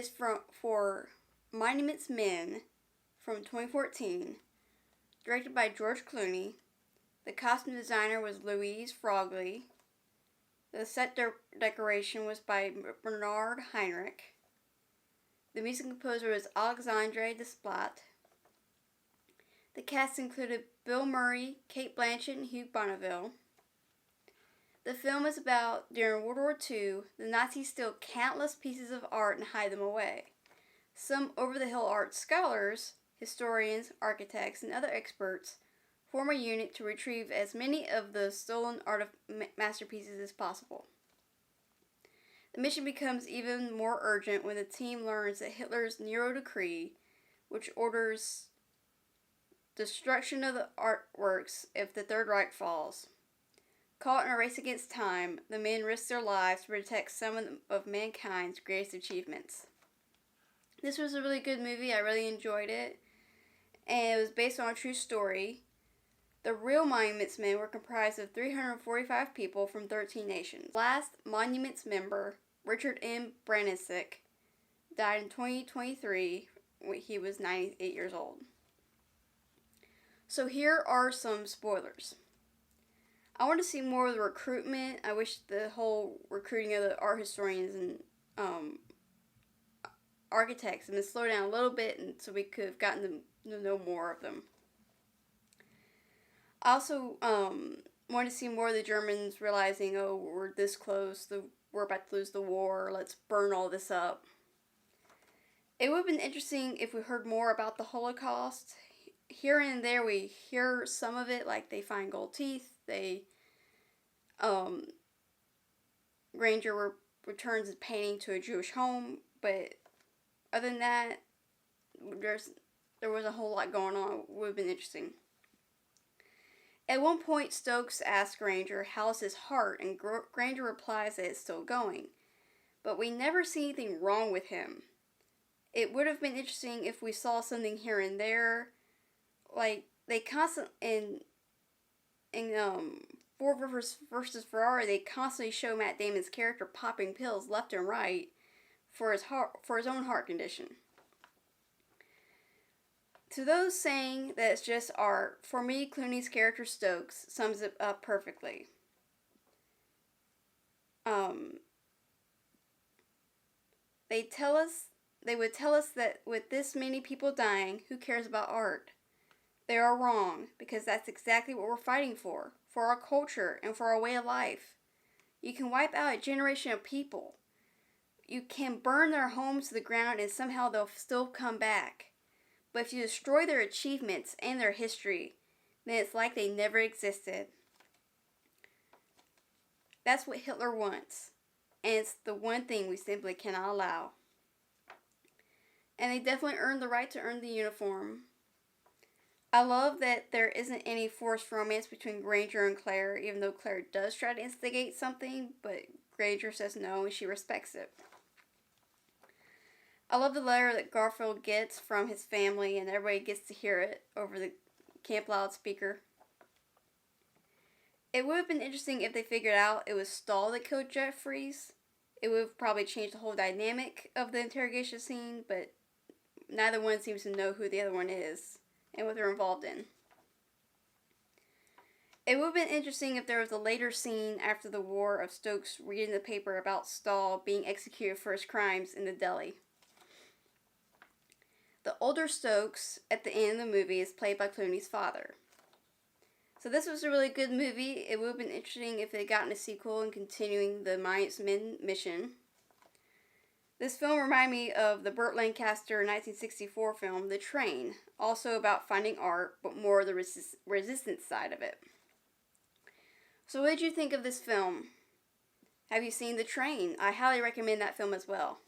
It's for Monuments Men from 2014, directed by George Clooney. The costume designer was Louise Frogley. The set decoration was by Bernard Henrich. The music composer was Alexandre Desplat. The cast included Bill Murray, Cate Blanchett, and Hugh Bonneville. The film is about, during World War II, the Nazis steal countless pieces of art and hide them away. Some over-the-hill art scholars, historians, architects, and other experts form a unit to retrieve as many of the stolen art masterpieces as possible. The mission becomes even more urgent when the team learns that Hitler's Nero Decree, which orders destruction of the artworks if the Third Reich falls. Caught in a race against time, the men risk their lives to protect some of mankind's greatest achievements. This was a really good movie. I really enjoyed it. And it was based on a true story. The real Monuments Men were comprised of 345 people from 13 nations. Last Monuments member, Richard M. Branisic, died in 2023 when he was 98 years old. So here are some spoilers. I want to see more of the recruitment. I wish the whole recruiting of the art historians and architects had been slowed down a little bit, and so we could have gotten to know more of them. I also want to see more of the Germans realizing, oh, we're this close, we're about to lose the war, let's burn all this up. It would have been interesting if we heard more about the Holocaust. Here and there we hear some of it, like they find gold teeth, Granger returns his painting to a Jewish home, but other than that, there was a whole lot going on. It would have been interesting. At one point, Stokes asks Granger how's his heart, and Granger replies that it's still going. But we never see anything wrong with him. It would have been interesting if we saw something here and there. Like, they constantly, in Ford versus Ferrari, they constantly show Matt Damon's character popping pills left and right for his own heart condition. To those saying that it's just art, for me, Clooney's character Stokes sums it up perfectly. They would tell us that with this many people dying, who cares about art? They are wrong, because that's exactly what we're fighting for our culture and for our way of life. You can wipe out a generation of people. You can burn their homes to the ground and somehow they'll still come back. But if you destroy their achievements and their history, then it's like they never existed. That's what Hitler wants. And it's the one thing we simply cannot allow. And they definitely earned the right to earn the uniform. I love that there isn't any forced romance between Granger and Claire, even though Claire does try to instigate something, but Granger says no and she respects it. I love the letter that Garfield gets from his family, and everybody gets to hear it over the camp loudspeaker. It would have been interesting if they figured out it was Stahl that killed Jeffries. It would have probably changed the whole dynamic of the interrogation scene, but neither one seems to know who the other one is and what they're involved in. It would have been interesting if there was a later scene after the war of Stokes reading the paper about Stahl being executed for his crimes in the deli. The older Stokes at the end of the movie is played by Clooney's father. So this was a really good movie. It would have been interesting if they had gotten a sequel and continuing the Monuments Men mission. This film reminded me of the Burt Lancaster 1964 film, The Train, also about finding art, but more the resistance side of it. So what did you think of this film? Have you seen The Train? I highly recommend that film as well.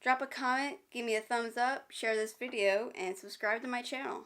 Drop a comment, give me a thumbs up, share this video, and subscribe to my channel.